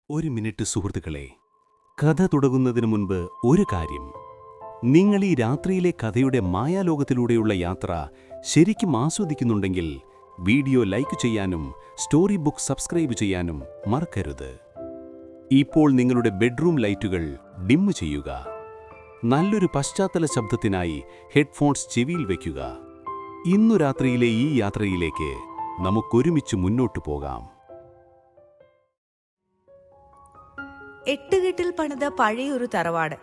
ഒരു മിനിറ്റ് സുഹൃത്തുക്കളെ, കഥ തുടങ്ങുന്നതിന് മുൻപ് ഒരു കാര്യം. നിങ്ങൾ ഈ രാത്രിയിലെ കഥയുടെ മായാലോകത്തിലൂടെയുള്ള യാത്ര ശരിക്കും ആസ്വദിക്കുന്നുണ്ടെങ്കിൽ വീഡിയോ ലൈക്ക് ചെയ്യാനും സ്റ്റോറി ബുക്ക് സബ്സ്ക്രൈബ് ചെയ്യാനും മറക്കരുത്. ഇപ്പോൾ നിങ്ങളുടെ ബെഡ്റൂം ലൈറ്റുകൾ ഡിം ചെയ്യുക. നല്ലൊരു പശ്ചാത്തല ശബ്ദത്തിനായി ഹെഡ്ഫോൺസ് ചെവിയിൽ വയ്ക്കുക. ഇന്നു രാത്രിയിലെ ഈ യാത്രയിലേക്ക് നമുക്കൊരുമിച്ച് മുന്നോട്ടു പോകാം. എട്ടുകെട്ടിൽ പണിത പഴയൊരു തറവാട്.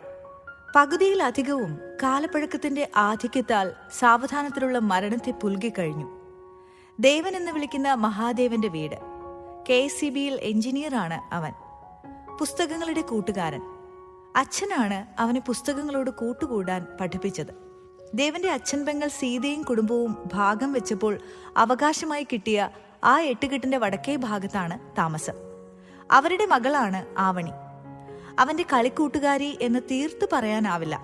പകുതിയിലധികവും കാലപ്പഴക്കത്തിന്റെ ആധിക്യത്താൽ സാവധാനത്തിലുള്ള മരണത്തെ പുൽകിക്കഴിഞ്ഞു. ദേവൻ എന്ന് വിളിക്കുന്ന മഹാദേവന്റെ വീട്. KSEBയിൽ എഞ്ചിനീയറാണ് അവൻ. പുസ്തകങ്ങളുടെ കൂട്ടുകാരൻ. അച്ഛനാണ് അവനെ പുസ്തകങ്ങളോട് കൂട്ടുകൂടാൻ പഠിപ്പിച്ചത്. ദേവന്റെ അച്ഛൻ പെങ്ങൾ സീതയും കുടുംബവും ഭാഗം വെച്ചപ്പോൾ അവകാശമായി കിട്ടിയ ആ എട്ടുകെട്ടിന്റെ വടക്കേ ഭാഗത്താണ് താമസം. അവരുടെ മകളാണ് ആവണി. അവന്റെ കളിക്കൂട്ടുകാരി എന്ന് തീർത്തു പറയാനാവില്ല.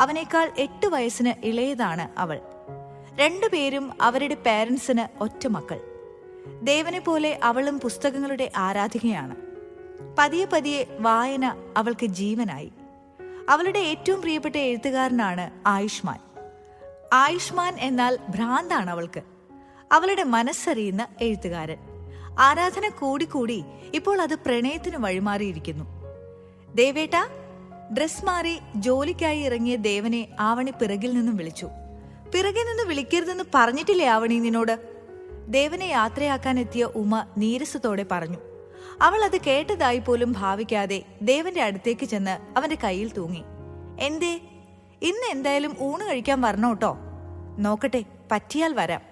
അവനേക്കാൾ 8 വയസ്സിന് ഇളയതാണ് അവൾ. രണ്ടുപേരും അവരുടെ പേരൻസിന് ഒറ്റ മക്കൾ. ദേവനെ പോലെ അവളും പുസ്തകങ്ങളുടെ ആരാധികയാണ്. പതിയെ പതിയെ വായന അവൾക്ക് ജീവനായി. അവളുടെ ഏറ്റവും പ്രിയപ്പെട്ട എഴുത്തുകാരനാണ് ആയുഷ്മാൻ. ആയുഷ്മാൻ എന്നാൽ ഭ്രാന്താണ് അവൾക്ക്. അവളുടെ മനസ്സറിയുന്ന എഴുത്തുകാരൻ. ആരാധന കൂടിക്കൂടി ഇപ്പോൾ അത് പ്രണയത്തിന് വഴിമാറിയിരിക്കുന്നു. ദേവേട്ട, ഡ്രസ് മാറി ജോലിക്കായി ഇറങ്ങിയ ദേവനെ ആവണി പിറകിൽ നിന്നും വിളിച്ചു. പിറകിൽ നിന്ന് വിളിക്കരുതെന്ന് പറഞ്ഞിട്ടില്ലേ ആവണി നിന്നോട്? ദേവനെ യാത്രയാക്കാൻ എത്തിയ ഉമ നീരസത്തോടെ പറഞ്ഞു. അവൾ അത് കേട്ടതായി പോലും ഭാവിക്കാതെ ദേവന്റെ അടുത്തേക്ക് ചെന്ന് അവന്റെ കയ്യിൽ തൂങ്ങി. എന്തേ? ഇന്ന് എന്തായാലും ഊണ് കഴിക്കാൻ വരണോട്ടോ. നോക്കട്ടെ, പറ്റിയാൽ വരാം.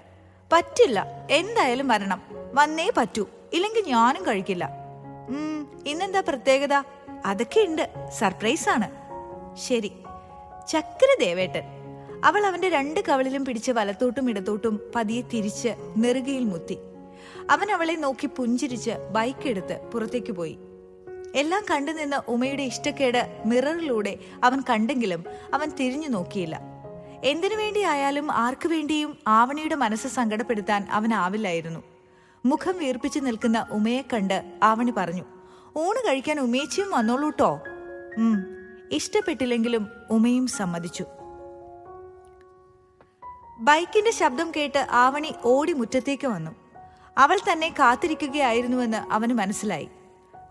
പറ്റില്ല, എന്തായാലും വരണം. വന്നേ പറ്റൂ, ഇല്ലെങ്കിൽ ഞാനും കഴിക്കില്ല. ഇന്നെന്താ പ്രത്യേകത? അതൊക്കെ ഉണ്ട്, സർപ്രൈസാണ്. ശരി, ചക്കര ദേവേട്ടൻ. അവൾ അവന്റെ 2 കവളിലും പിടിച്ച് വലത്തോട്ടും ഇടത്തോട്ടും പതിയെ തിരിച്ച് നെറുകയിൽ മുത്തി. അവൻ അവളെ നോക്കി പുഞ്ചിരിച്ച് ബൈക്ക് എടുത്ത് പുറത്തേക്ക് പോയി. എല്ലാം കണ്ടുനിന്ന് ഉമയുടെ ഇഷ്ടക്കേട് മിററിലൂടെ അവൻ കണ്ടെങ്കിലും അവൻ തിരിഞ്ഞു നോക്കിയില്ല. എന്തിനു വേണ്ടിയായാലും ആർക്കു വേണ്ടിയും ആവണിയുടെ മനസ്സ് സങ്കടപ്പെടുത്താൻ അവനാവില്ലായിരുന്നു. മുഖം വീർപ്പിച്ചു നിൽക്കുന്ന ഉമയെ കണ്ട് ആവണി പറഞ്ഞു, ഊണ് കഴിക്കാൻ ഉമേച്ചിയും വന്നോളൂട്ടോ. ഇഷ്ടപ്പെട്ടില്ലെങ്കിലും ഉമയും സമ്മതിച്ചു. ബൈക്കിന്റെ ശബ്ദം കേട്ട് ആവണി ഓടി മുറ്റത്തേക്ക് വന്നു. അവൾ തന്നെ കാത്തിരിക്കുകയായിരുന്നുവെന്ന് അവന് മനസ്സിലായി.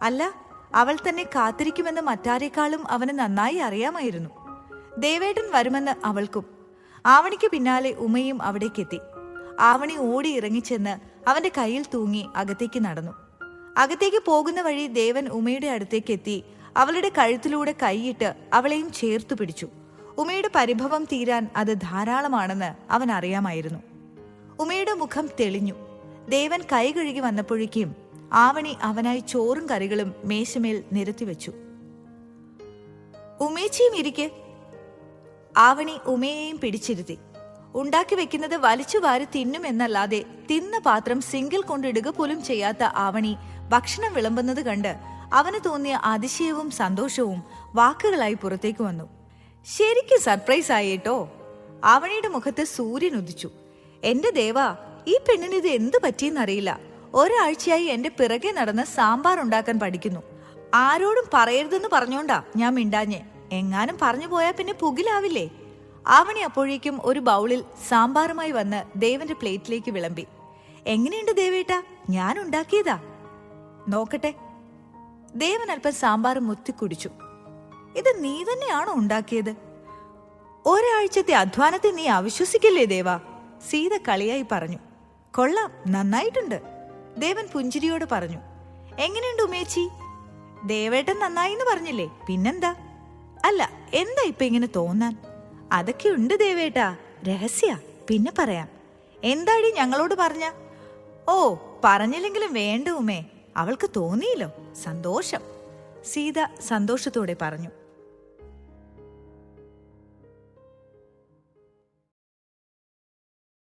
അല്ല, അവൾ തന്നെ കാത്തിരിക്കുമെന്ന് മറ്റാരേക്കാളും അവന് നന്നായി അറിയാമായിരുന്നു. ദേവേട്ടൻ വരുമെന്ന് അവൾക്കും. ആവണിക്ക് പിന്നാലെ ഉമയും അവിടേക്കെത്തി. ആവണി ഓടി ഇറങ്ങിച്ചെന്ന് അവന്റെ കയ്യിൽ തൂങ്ങി അകത്തേക്ക് നടന്നു. അകത്തേക്ക് പോകുന്ന വഴി ദേവൻ ഉമയുടെ അടുത്തേക്ക് എത്തി അവളുടെ കഴുത്തിലൂടെ കൈയിട്ട് അവളെയും ചേർത്തു പിടിച്ചു. ഉമയുടെ പരിഭവം തീരാൻ അത് ധാരാളമാണെന്ന് അവൻ അറിയാമായിരുന്നു. ഉമയുടെ മുഖം തെളിഞ്ഞു. ദേവൻ കൈ കഴുകി വന്നപ്പോഴേക്കും ആവണി അവനായി ചോറും കറികളും മേശമേൽ നിരത്തിവെച്ചു. ഉമേച്ചിയും ഇരിക്കെ. ആവണി ഉമയെയും പിടിച്ചിരുത്തി. ഉണ്ടാക്കി വെക്കുന്നത് വലിച്ചു വാരി തിന്നുമെന്നല്ലാതെ തിന്ന പാത്രം സിങ്കിൽ കൊണ്ടിടുക പോലും ചെയ്യാത്ത ആവണി ഭക്ഷണം വിളമ്പുന്നത് കണ്ട് അവന് തോന്നിയ അതിശയവും സന്തോഷവും വാക്കുകളായി പുറത്തേക്ക് വന്നു. ശരിക്കും സർപ്രൈസ് ആയിട്ടോ. ആവണിയുടെ മുഖത്ത് സൂര്യൻ ഉദിച്ചു. എന്റെ ദേവാ, ഈ പെണ്ണിന് ഇത് എന്ത് പറ്റിയെന്നറിയില്ല. ഒരാഴ്ചയായി എന്റെ പിറകെ നടന്ന് സാമ്പാർ ഉണ്ടാക്കാൻ പഠിക്കുന്നു. ആരോടും പറയരുതെന്ന് പറഞ്ഞോണ്ടാ ഞാൻ മിണ്ടാഞ്ഞെ. എങ്ങാനും പറഞ്ഞു പോയാൽ പിന്നെ പുകിലാവില്ലേ? ആവണി അപ്പോഴേക്കും ഒരു ബൗളിൽ സാമ്പാറുമായി വന്ന് ദേവന്റെ പ്ലേറ്റിലേക്ക് വിളമ്പി. എങ്ങനെയുണ്ട് ദേവേട്ട? ഞാൻ ഉണ്ടാക്കിയതാ, നോക്കട്ടെ. ദേവൻ അല്പം സാമ്പാർ മുത്തിക്കുടിച്ചു. ഇത് നീ തന്നെയാണോ ഉണ്ടാക്കിയത്? ഒരാഴ്ചത്തെ അധ്വാനത്തെ നീ അവിശ്വസിക്കില്ലേ ദേവാ? സീത കളിയായി പറഞ്ഞു. കൊള്ളാം, നന്നായിട്ടുണ്ട്, ദേവൻ പുഞ്ചിരിയോട് പറഞ്ഞു. എങ്ങനെയുണ്ട് ഉമേച്ചി? ദേവേട്ടൻ നന്നായിന്ന് പറഞ്ഞില്ലേ, പിന്നെന്താ? അല്ല, എന്താ ഇപ്പൊ ഇങ്ങനെ തോന്നാൻ? അതൊക്കെ ഉണ്ട് ദേവേട്ടാ, രഹസ്യ, പിന്നെ പറയാം. എന്താടി ഞങ്ങളോട് പറഞ്ഞ? ഓ, പറഞ്ഞില്ലെങ്കിലും വേണ്ട ഉമേ, അവൾക്ക് തോന്നിയില്ലോ. സന്തോഷം, സീത സന്തോഷത്തോടെ പറഞ്ഞു.